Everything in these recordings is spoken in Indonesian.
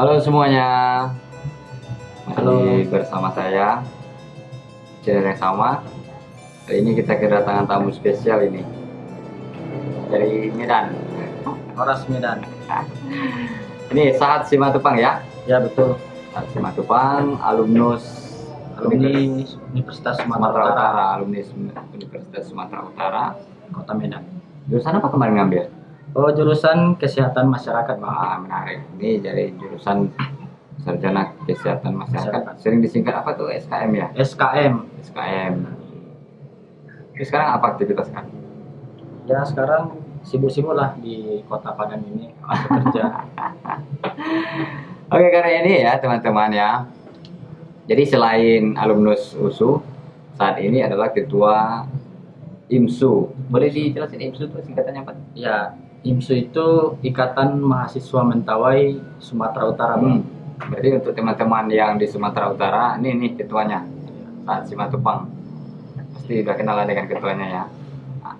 Halo semuanya, Halo. masih bersama saya, channel yang sama. Hari ini kita kedatangan tamu spesial ini dari Medan. Horas Medan. Ini Sahat Simatupang ya, Ya betul. Sahat Simatupang, alumnus Alumni Universitas Sumatera Utara, alumni Universitas Sumatera Utara, Kota Medan. jurusan apa kemarin ngambil? Oh, jurusan Kesehatan Masyarakat, Bang. Wah, menarik. Ini dari jurusan Sarjana Kesehatan Masyarakat. Masyarakat. Sering disingkat apa tuh, SKM ya? SKM. SKM. Ini sekarang apa aktivitas kan? Ya sekarang sibuk-sibuk lah di Kota Padang ini bekerja. Oke, karena ini ya teman-teman ya. Jadi selain alumnus USU, saat ini adalah ketua IMSU. Boleh dijelasin IMSU itu singkatannya apa? Ya, IMSU itu Ikatan Mahasiswa Mentawai Sumatera Utara, Bang. Berarti untuk teman-teman yang di Sumatera Utara, ini nih ketuanya, Sahat Simatupang. Pasti udah kenal dengan ketuanya ya. Nah,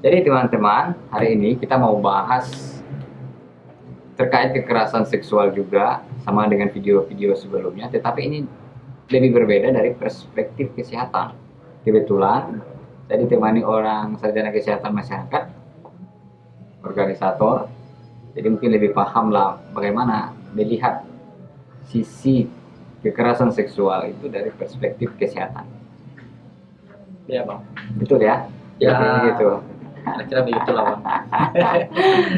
jadi teman-teman, hari ini kita mau bahas terkait kekerasan seksual juga, sama dengan video-video sebelumnya, tetapi ini lebih berbeda dari perspektif kesehatan. Kebetulan saya ditemani orang sarjana kesehatan masyarakat, organisator, jadi mungkin lebih paham lah bagaimana melihat sisi kekerasan seksual itu dari perspektif kesehatan. Ya, Bang. Betul ya? Ya. Kira-kira gitu. Kira-kira begitulah, Bang.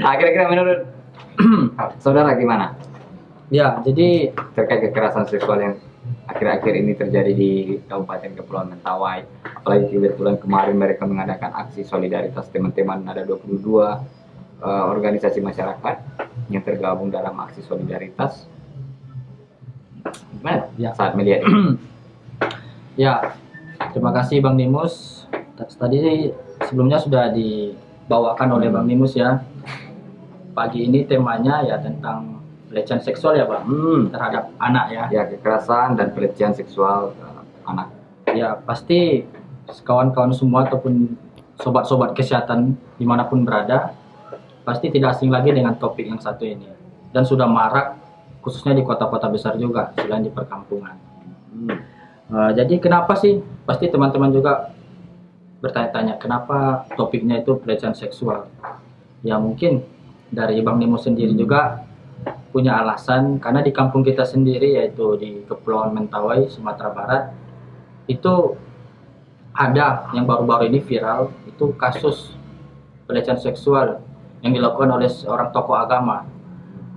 Nah, kira-kira menurut saudara gimana Ya, jadi terkait kekerasan seksual yang akhir-akhir ini terjadi di Kabupaten Kepulauan Mentawai? Apalagi kebetulan kemarin mereka mengadakan aksi solidaritas teman-teman, ada 22 organisasi masyarakat yang tergabung dalam aksi solidaritas. Gimana Ya. saat melihat ini? ya, terima kasih Bang Nimus. Tadi sebelumnya sudah dibawakan oleh Bang Nimus ya. Pagi ini temanya ya tentang pelecehan seksual ya, Bang, terhadap anak ya. Ya, kekerasan dan pelecehan seksual anak. Ya, pasti kawan-kawan semua ataupun sobat-sobat kesehatan dimanapun berada, pasti tidak asing lagi dengan topik yang satu ini. Dan sudah marak, khususnya di kota-kota besar juga, selain di perkampungan. Jadi kenapa sih? Pasti teman-teman juga bertanya-tanya, kenapa topiknya itu pelecehan seksual? Ya mungkin dari Bang Nemo sendiri juga punya alasan, karena di kampung kita sendiri, yaitu di Kepulauan Mentawai, Sumatera Barat, itu ada yang baru-baru ini viral, itu kasus pelecehan seksual yang dilakukan oleh seorang tokoh agama.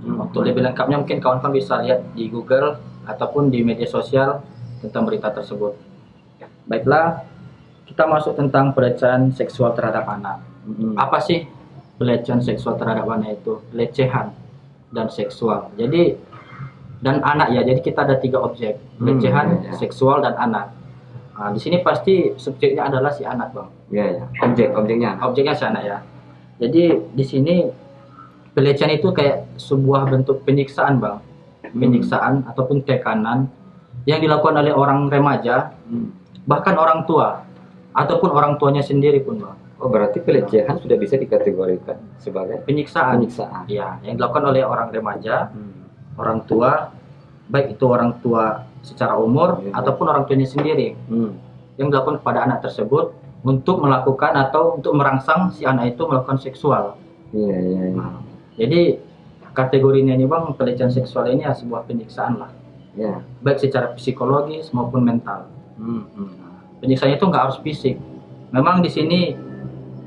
Untuk lebih lengkapnya mungkin kawan-kawan bisa lihat di Google ataupun di media sosial tentang berita tersebut. Baiklah, kita masuk tentang pelecehan seksual terhadap anak. Apa sih pelecehan seksual terhadap anak itu? Pelecehan dan seksual. Jadi dan anak ya. Jadi kita ada 3 objek: pelecehan, seksual dan anak. Nah, di sini pasti subjeknya adalah si anak, Bang. Ya, ya. Objeknya. Objeknya si anak ya. Jadi di sini pelecehan itu kayak sebuah bentuk penyiksaan, Bang. Penyiksaan ataupun tekanan yang dilakukan oleh orang remaja, bahkan orang tua ataupun orang tuanya sendiri pun, Bang. Oh, berarti pelecehan sudah bisa dikategorikan sebagai Penyiksaan. penyiksaan. Ya, yang dilakukan oleh orang remaja, orang tua, baik itu orang tua secara umur ataupun orang tuanya sendiri, yang dilakukan kepada anak tersebut untuk melakukan atau untuk merangsang si anak itu melakukan seksual. Iya, iya, iya. Jadi kategorinya ini, Bang, pelecehan seksual ini ya sebuah penyiksaan lah, Ya. baik secara psikologis maupun mental. Penyiksaan itu nggak harus fisik. Memang di sini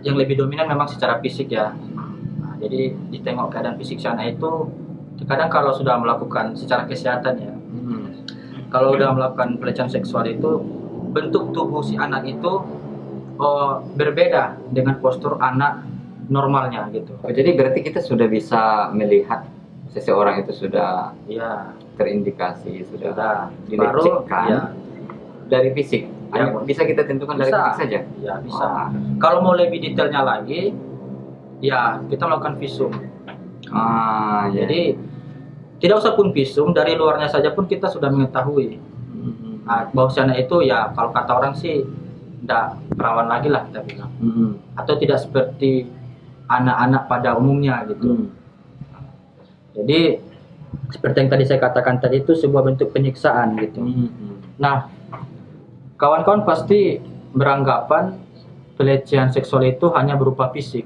yang lebih dominan memang secara fisik ya. Nah, jadi ditengok keadaan fisik si anak itu, terkadang kalau sudah melakukan secara kesehatan ya, kalau sudah melakukan pelecehan seksual itu, bentuk tubuh si anak itu berbeda dengan postur anak normalnya gitu. Oh, jadi berarti kita sudah bisa melihat seseorang itu sudah Ya, terindikasi, sudah baru dilecehkan ya, dari fisik. Ya, Bisa kita tentukan dari bisa. fisik saja? Ya bisa. Wah. Kalau mau lebih detailnya lagi, ya kita melakukan visum. Ya. Jadi tidak usah pun visum, dari luarnya saja pun kita sudah mengetahui. Nah, bahwa si anak itu ya kalau kata orang sih tidak perawan lagi lah kita bilang, atau tidak seperti anak-anak pada umumnya gitu. Jadi seperti yang tadi saya katakan tadi itu sebuah bentuk penyiksaan gitu. Nah, kawan-kawan pasti beranggapan pelecehan seksual itu hanya berupa fisik.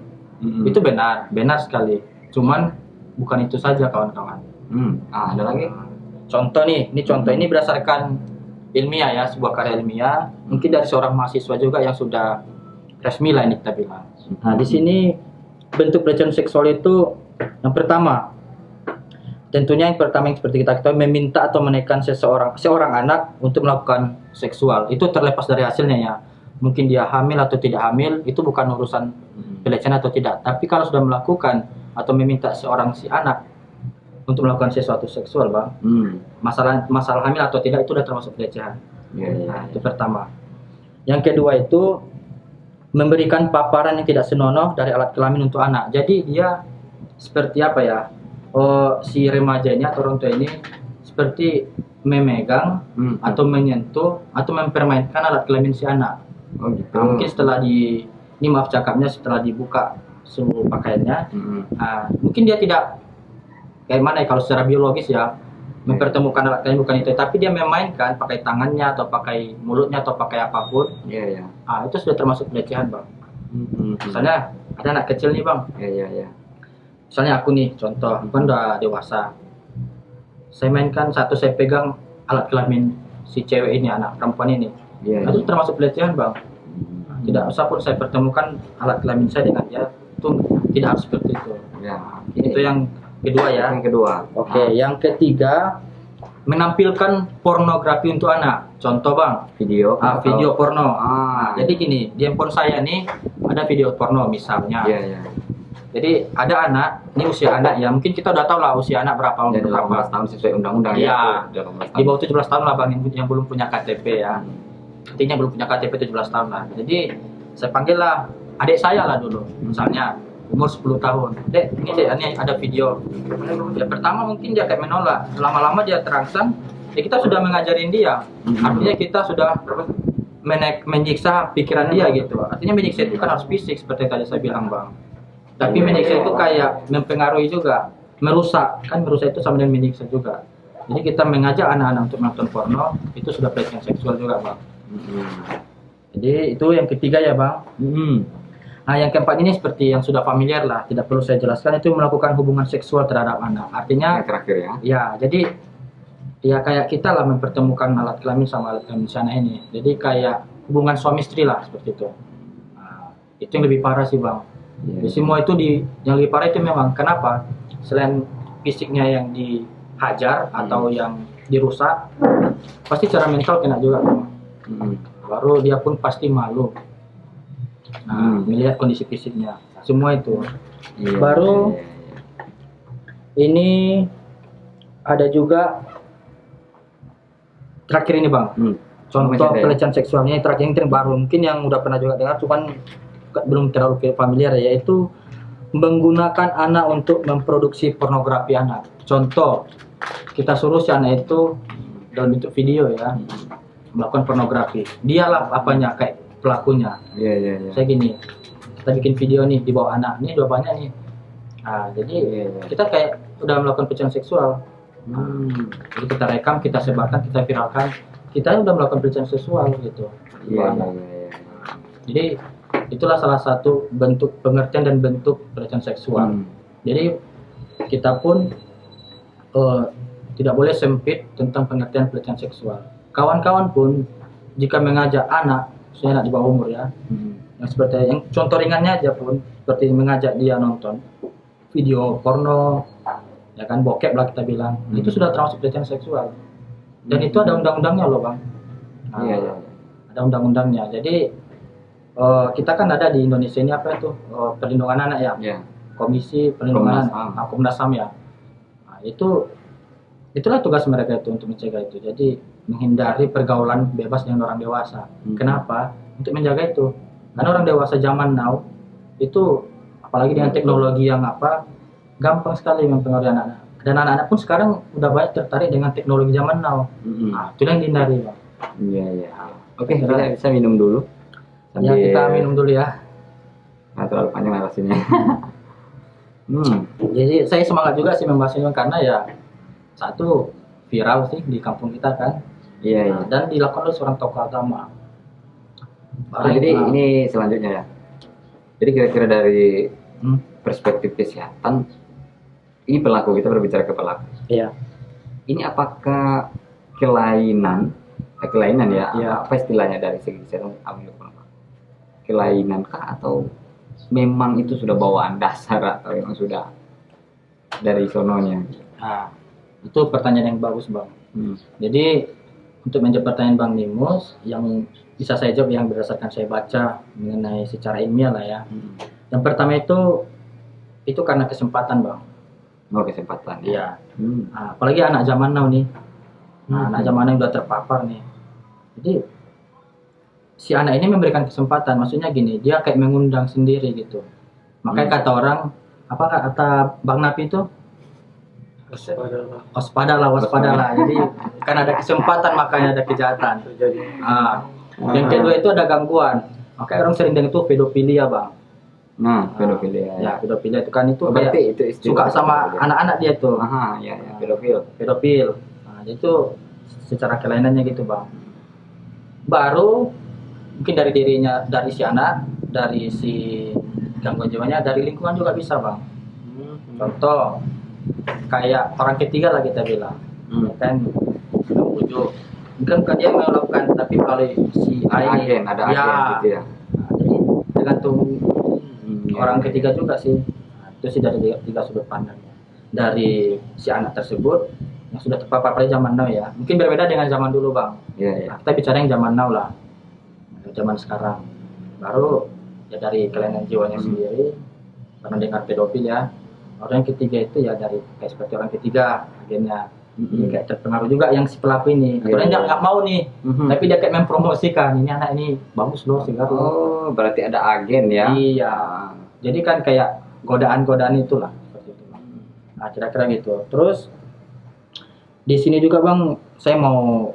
Itu benar sekali. Cuman bukan itu saja kawan-kawan. Ada lagi? Contoh nih, ini contoh ini berdasarkan ilmiah ya, sebuah karya ilmiah, mungkin dari seorang mahasiswa juga yang sudah resmi lah ini kita bilang. Nah, di sini bentuk pelecehan seksual itu yang pertama, tentunya yang pertama yang seperti kita ketahui meminta atau menekan seorang anak untuk melakukan seksual. Itu terlepas dari hasilnya ya. Mungkin dia hamil atau tidak hamil, itu bukan urusan pelecehan atau tidak. Tapi kalau sudah melakukan atau meminta si anak untuk melakukan sesuatu seksual, Bang. Masalah hamil atau tidak itu sudah termasuk pelecehan. Nah, itu pertama. Yang kedua itu memberikan paparan yang tidak senonoh dari alat kelamin untuk anak. Jadi dia seperti apa ya? Si remaja ini atau orang tua ini seperti memegang atau menyentuh atau mempermainkan alat kelamin si anak. Gitu. Nah, mungkin setelah ini maaf cakapnya, setelah dibuka seluruh pakaiannya, mungkin dia tidak kayak mana ya kalau secara biologis ya mempertemukan alat kelamin bukan itu, tapi dia memainkan pakai tangannya atau pakai mulutnya atau pakai apapun. Itu sudah termasuk pelecehan, Bang. Misalnya ada anak kecil nih, Bang. Misalnya aku nih, contoh, kan udah dewasa. Saya mainkan saya pegang alat kelamin si cewek ini, anak perempuan ini. Itu termasuk pelecehan, Bang. Tidak usah pun saya pertemukan alat kelamin saya dengan dia, itu tidak harus seperti itu. Itu yang kedua ya. Yang kedua. Oke, yang ketiga menampilkan pornografi untuk anak. Contoh, Bang, Video porno. Jadi gini, di handphone saya nih ada video porno misalnya. Jadi ada anak, ini usia anak ya, mungkin kita udah tahu lah usia anak berapa, Jadi 18 tahun sesuai undang-undang ya. Di bawah 17 tahun lah, Bang, yang belum punya KTP ya. Artinya belum punya KTP 17 tahun lah. Jadi saya panggil lah adik saya lah dulu, misalnya umur 10 tahun. Dek, ini ada video. Ya pertama mungkin dia kayak menolak, lama-lama dia terangsang, ya kita sudah mengajarin dia. Artinya kita sudah menyiksa pikiran dia gitu. Artinya menyiksa itu kan harus fisik seperti yang tadi saya bilang, Bang. Tapi menyiksa itu kayak mempengaruhi juga, merusak itu sama dengan menyiksa juga. Jadi kita mengajak anak-anak untuk menonton porno, itu sudah pelecehan seksual juga, Bang. Jadi itu yang ketiga ya, Bang. Nah, yang keempat ini seperti yang sudah familiar lah, tidak perlu saya jelaskan, itu melakukan hubungan seksual terhadap anak. Artinya yang terakhir ya. Ya, jadi ya kayak kita lah mempertemukan alat kelamin sama alat kelamin sana ini. Jadi kayak hubungan suami istri lah seperti itu. Nah, itu yang lebih parah sih, Bang. Di semua itu yang lebih parah itu memang kenapa? Selain fisiknya yang dihajar atau yang dirusak, pasti secara mental kena juga, Bang. Baru dia pun pasti malu. Nah, melihat kondisi fisiknya, semua itu. Baru ini ada juga terakhir ini, Bang. Contoh pelecehan seksualnya yang terbaru, mungkin yang udah pernah juga dengar, cuman belum terlalu familiar, yaitu menggunakan anak untuk memproduksi pornografi anak. Contoh, kita suruh si anak itu dalam bentuk video ya, melakukan pornografi. Dialah apanya kayak pelakunya. Saya gini, kita bikin video nih di bawah anak, ini udah banyak nih. Nah, jadi kita kayak udah melakukan pelecehan seksual. Jadi kita rekam, kita sebarkan, kita viralkan, kita udah melakukan pelecehan seksual gitu. Jadi itulah salah satu bentuk pengertian dan bentuk pelecehan seksual. Jadi kita pun tidak boleh sempit tentang pengertian pelecehan seksual. Kawan-kawan pun jika mengajak anak, misalnya anak di bawah umur ya, yang seperti yang contoh ringannya aja pun, seperti mengajak dia nonton video porno, ya kan, bokep lah kita bilang, itu sudah termasuk pelecehan seksual. Dan itu ada undang-undangnya loh, Bang. Ada undang-undangnya. Jadi kita kan ada di Indonesia ini apa itu perlindungan anak ya, Komisi Perlindungan Anak, Komnas HAM ya. Nah, itulah tugas mereka itu untuk mencegah itu. Jadi menghindari pergaulan bebas dengan orang dewasa. Kenapa? Untuk menjaga itu. Karena orang dewasa zaman now itu apalagi dengan teknologi yang gampang sekali mempengaruhi anak-anak. Dan anak-anak pun sekarang udah banyak tertarik dengan teknologi zaman now. Nah, itu yang dihindari, Bang. Oke, kita bisa minum dulu. Ya, kita minum dulu ya. Nggak terlalu panjang narasinya. Jadi saya semangat juga sih membahas ini karena ya satu viral sih di kampung kita kan. Iya, iya. Dan dilakukan oleh seorang tokoh agama. Nah, jadi ini selanjutnya ya. Jadi kira-kira dari Hmm, perspektif kesehatan, ini pelaku, kita berbicara ke pelaku. iya. Ini apakah kelainan ya? Iya. Apa istilahnya dari segi kesehatan? Kelainan kah atau memang itu sudah bawaan dasar atau memang sudah dari sononya? Nah, itu pertanyaan yang bagus Bang. Hmm. Jadi untuk menjawab pertanyaan Bang Nimus yang bisa saya jawab yang berdasarkan saya baca mengenai secara ilmiah lah ya. Hmm. Yang pertama itu karena kesempatan Bang. Oh, kesempatan. Iya. Hmm. Nah, apalagi anak zaman now nih. Nah, anak Hmm. zaman now udah terpapar nih. Jadi si anak ini memberikan kesempatan, maksudnya gini, dia kayak mengundang sendiri gitu. Makanya kata orang, apa kata Bang Napi itu? Waspadalah. Jadi kan ada kesempatan makanya ada kejahatan. Ah, yang kedua itu ada gangguan. Makanya orang sering dengar itu pedofilia Bang. Nah, pedofilia. Ya, pedofilia itu kan itu Oh, kayak berarti itu suka istilah sama pedofilia. anak-anak dia tuh. Aha, ya, pedofil. Pedofil. Nah, itu secara kelainannya gitu Bang. Baru mungkin dari dirinya, dari si anak, dari si gangguan jiwanya, dari lingkungan juga bisa Bang. Contoh kayak orang ketiga lah kita bilang, Hmm. kan bujuk. Bukan dia yang melakukan, tapi melalui si A ini. Ada agen gitu ya. Nah, jadi tergantung Ya. orang ketiga juga sih. Nah, itu sih dari tiga sudut pandangnya. Dari si anak tersebut yang sudah terpapar pada zaman now ya. Mungkin berbeda dengan zaman dulu Bang. Iya, iya. Nah, kita bicara yang zaman now lah. Zaman sekarang. Baru ya dari kelainan jiwanya sendiri. Pernah dengar pedofil ya. Orang yang ketiga itu ya dari kayak seperti orang ketiga agennya. Jadi kayak terpengaruh juga yang si pelaku ini. Iya, Aturannya iya. nggak mau nih. Mhm. Tapi dia kayak mempromosikan ini anak ini bagus loh segar loh. Oh, berarti ada agen ya? Iya. Jadi kan kayak godaan-godaan itulah seperti itu. Nah, kira-kira gitu. Terus di sini juga Bang, saya mau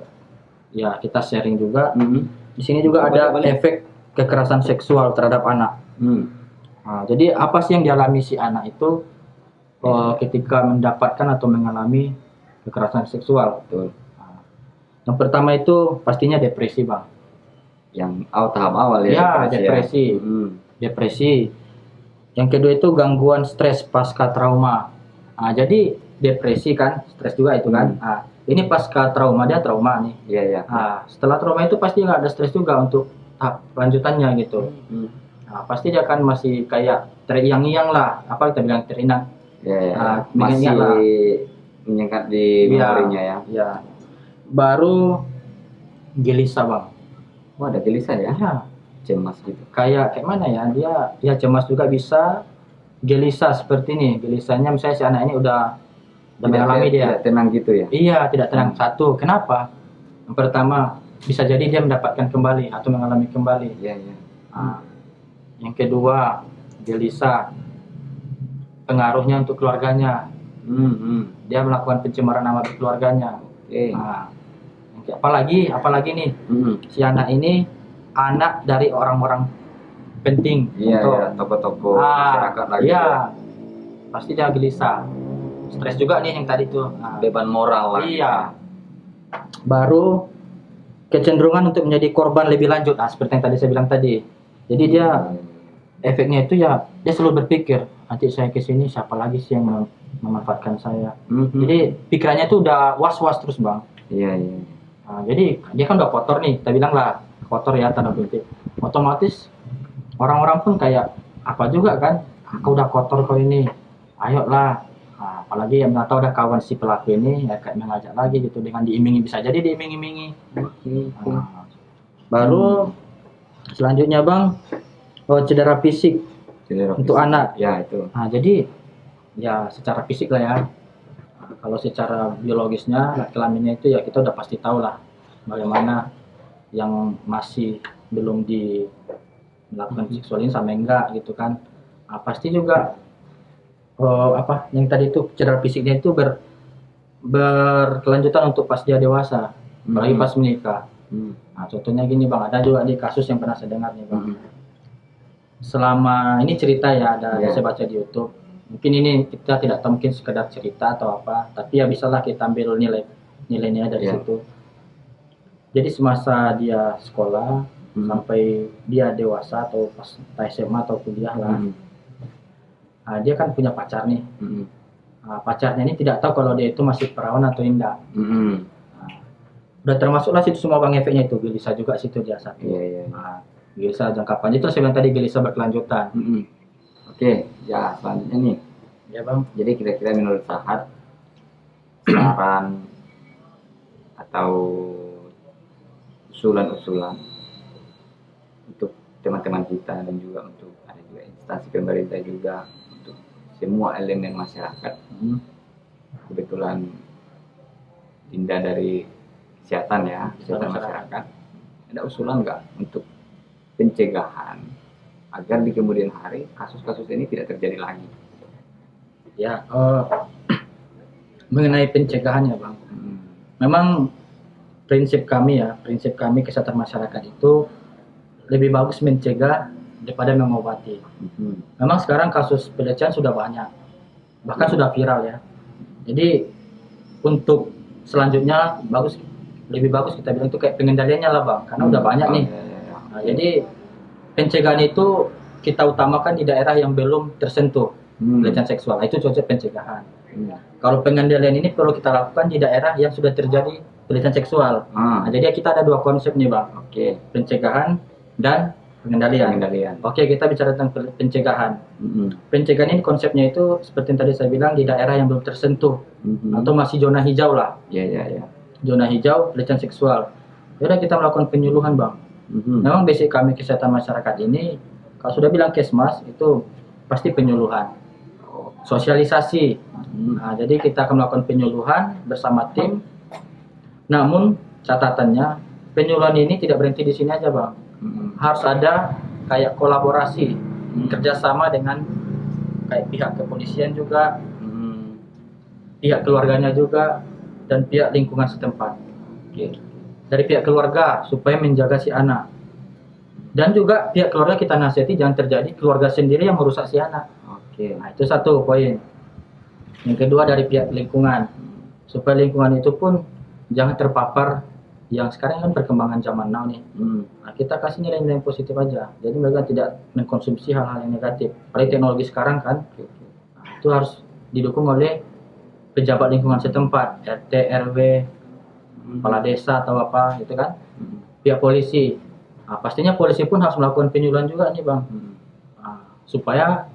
ya kita sharing juga. Mhm. Di sini juga ada Boleh. efek kekerasan seksual terhadap anak. Hmm. Nah, jadi apa sih yang dialami si anak itu ketika mendapatkan atau mengalami kekerasan seksual? Betul. Nah, yang pertama itu pastinya depresi Bang. Yang tahap awal ya? Ya, depresi. Hmm. Depresi. Yang kedua itu gangguan stres pasca trauma. Nah, jadi depresi kan, stres juga itu kan. Nah, ini pasca trauma, dia trauma nih. Iya, iya. Nah, setelah trauma itu pasti nggak ada stres juga untuk tahap lanjutannya gitu. Hmm. Nah, pasti dia akan masih kayak teriang-iang lah, apa kita bilang terinang. Iya, iya. Ah, Masih mengingat lah. menyengat di Iya. memorinya ya? Ya. Baru gelisah Bang. Oh, ada gelisah ya? Ya, Cemas gitu. kayak mana ya? Dia cemas juga bisa, gelisah seperti ini. Gelisahnya misalnya si anak ini udah mengalami dia. Tidak tenang gitu ya? Iya, tidak tenang. Satu, kenapa? Yang pertama, bisa jadi dia mendapatkan kembali atau mengalami kembali. Iya, iya. Nah, yang kedua, gelisah. Pengaruhnya untuk keluarganya. Dia melakukan pencemaran nama baik keluarganya. Oke. Nah, apalagi nih, Hmm. si anak ini anak dari orang-orang penting. Iya, Contoh. iya. Toko-toko masyarakat lagi. Iya, ya. pasti dia gelisah. Stres juga nih yang tadi tuh. Nah, Beban moral lah. iya. Baru kecenderungan untuk menjadi korban lebih lanjut. Nah, seperti yang tadi saya bilang tadi. Jadi dia efeknya itu ya dia selalu berpikir, nanti saya ke sini siapa lagi sih yang memanfaatkan saya. Mhm. Jadi pikirannya tuh udah was-was terus Bang. Iya, iya. Nah, jadi dia kan udah kotor nih, kita bilang lah kotor ya tanda kutip. Otomatis orang-orang pun kayak apa juga kan, aku udah kotor kau ini, ayolah. Nah, apalagi yang nggak tahu ada kawan si pelaku ini ya kayak mengajak lagi gitu dengan diiming-imingi, bisa jadi diiming-imingi. Nah, baru selanjutnya Bang, cedera fisik Cedera untuk fisik. anak. Ya, itu. Nah, jadi ya secara fisik lah ya. Nah, kalau secara biologisnya kelaminnya itu ya kita udah pasti tahu lah bagaimana yang masih belum melakukan seksual ini sampai enggak gitu kan. Nah, pasti juga yang tadi itu cedera fisiknya itu berkelanjutan untuk pas dia dewasa, apalagi pas menikah. Nah, contohnya gini Bang, ada juga di kasus yang pernah saya dengar nih Bang. Selama ini cerita ya, ada Iya. saya baca di YouTube. Mungkin ini kita tidak tahu, mungkin sekedar cerita atau apa, tapi ya bisalah kita ambil nilainya dari Iya. situ. Jadi semasa dia sekolah sampai dia dewasa atau pas entah SMA atau kuliah lah, dia kan punya pacar nih. Pacarnya ini tidak tahu kalau dia itu masih perawan atau enggak. Udah termasuklah situ semua bang efeknya itu, gelisah juga situ dia satu. Iya. Gelisah jangka panjang itu saya bilang tadi, gelisah berkelanjutan. Oke, ya selanjutnya nih. Ya bang. Jadi kira-kira menurut Sahat, saran atau usulan-usulan untuk teman-teman kita dan juga untuk ada juga instansi pemerintah juga, untuk semua elemen masyarakat. Kebetulan Dinda dari kesehatan ya, kesehatan masyarakat. Ada usulan nggak untuk pencegahan agar di kemudian hari kasus-kasus ini tidak terjadi lagi? Ya, mengenai pencegahannya bang, memang prinsip kami kesehatan masyarakat itu lebih bagus mencegah daripada mengobati. Memang sekarang kasus pelecehan sudah banyak, bahkan sudah viral ya. Jadi untuk selanjutnya lebih bagus kita bilang itu kayak pengendaliannya lah bang, karena udah banyak nih. Jadi pencegahan itu kita utamakan di daerah yang belum tersentuh pelecehan seksual, itu konsep pencegahan. Kalau pengendalian ini perlu kita lakukan di daerah yang sudah terjadi pelecehan seksual. Jadi kita ada dua konsep nih bang. Pencegahan dan pengendalian. Oke, kita bicara tentang pencegahan. Pencegahan ini konsepnya itu seperti yang tadi saya bilang, di daerah yang belum tersentuh atau masih zona hijau lah. Zona hijau pelecehan seksual. Yaudah kita melakukan penyuluhan bang. Memang basic kami kesehatan masyarakat ini, kalau sudah bilang kesmas itu pasti penyuluhan, sosialisasi. Jadi kita akan melakukan penyuluhan bersama tim. Namun catatannya, penyuluhan ini tidak berhenti di sini aja bang. Harus ada kayak kolaborasi, kerjasama dengan kayak pihak kepolisian juga, pihak keluarganya juga, dan pihak lingkungan setempat. Dari pihak keluarga supaya menjaga si anak, dan juga pihak keluarga kita nasihati jangan terjadi keluarga sendiri yang merusak si anak. Nah, itu satu poin. Yang kedua dari pihak lingkungan, supaya lingkungan itu pun jangan terpapar yang sekarang kan perkembangan zaman now nih. Nah, kita kasih nilai-nilai yang positif aja, jadi mereka tidak mengkonsumsi hal-hal yang negatif. Apalagi teknologi sekarang kan, nah, itu harus didukung oleh pejabat lingkungan setempat, RT, RW, kepala desa atau apa gitu kan, pihak polisi. Nah, pastinya polisi pun harus melakukan penyuluhan juga nih bang, supaya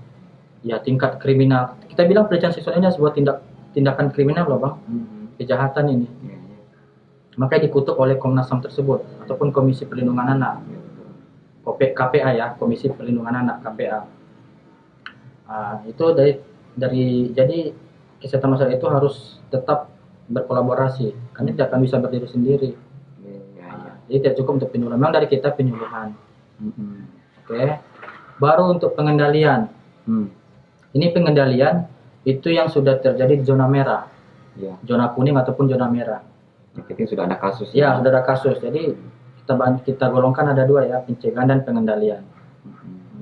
ya tingkat kriminal, kita bilang pelecehan seksual ini sebuah tindakan kriminal loh bang, kejahatan ini. Makanya dikutuk oleh Komnas HAM tersebut ataupun Komisi Perlindungan Anak, KPA ya, Komisi Perlindungan Anak KPA. Itu dari jadi kesehatan masyarakat itu harus tetap berkolaborasi, karena tidak akan bisa berdiri sendiri. Jadi tidak cukup untuk penyuluhan, memang dari kita penyuluhan. Baru untuk pengendalian. Ini pengendalian itu yang sudah terjadi di zona merah, zona kuning ataupun zona merah. Jadi sudah ada kasus. Ya, sudah ada kasus. Jadi kita golongkan ada dua ya, pencegahan dan pengendalian.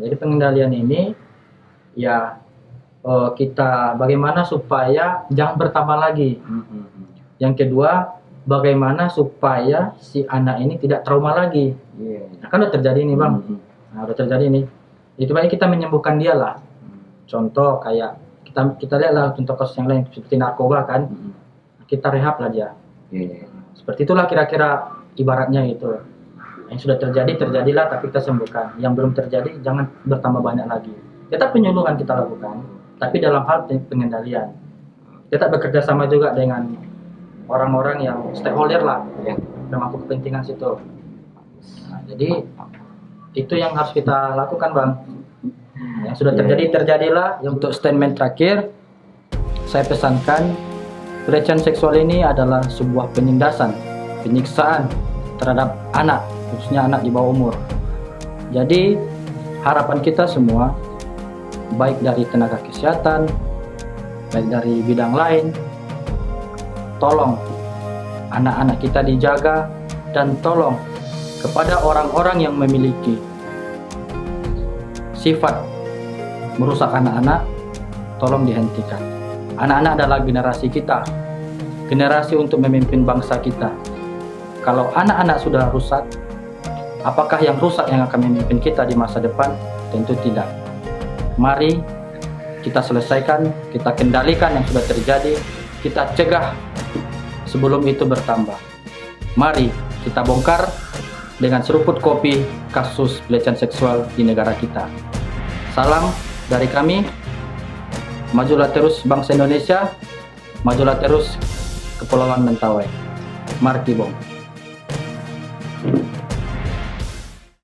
Jadi pengendalian ini ya kita bagaimana supaya jangan bertambah lagi. Yang kedua, bagaimana supaya si anak ini tidak trauma lagi. Nah, kan udah terjadi nih bang. Udah terjadi nih. Itu baik kita menyembuhkan dia lah. Contoh kayak kita lihat lah contoh kasus yang lain seperti narkoba kan. Kita rehab lah dia. Seperti itulah kira-kira ibaratnya itu. Yang sudah terjadilah, tapi kita sembuhkan. Yang belum terjadi jangan bertambah banyak lagi. Kita penyuluhan kita lakukan, tapi dalam hal pengendalian. Kita bekerja sama juga dengan orang-orang yang stakeholder lah, termasuk kepentingan situ. Nah, jadi itu yang harus kita lakukan bang. Yang sudah terjadilah. Yang untuk statement terakhir, saya pesankan pelecehan seksual ini adalah sebuah penindasan, penyiksaan terhadap anak, khususnya anak di bawah umur. Jadi harapan kita semua, baik dari tenaga kesehatan, baik dari bidang lain, tolong anak-anak kita dijaga, dan tolong kepada orang-orang yang memiliki sifat merusak anak-anak, tolong dihentikan. Anak-anak adalah generasi kita, generasi untuk memimpin bangsa kita. Kalau anak-anak sudah rusak, apakah yang rusak yang akan memimpin kita di masa depan? Tentu tidak. Mari kita selesaikan, kita kendalikan yang sudah terjadi, kita cegah sebelum itu bertambah. Mari kita bongkar dengan seruput kopi kasus pelecehan seksual di negara kita. Salam dari kami, majulah terus bangsa Indonesia, majulah terus Kepulauan Mentawai. Marki Bong.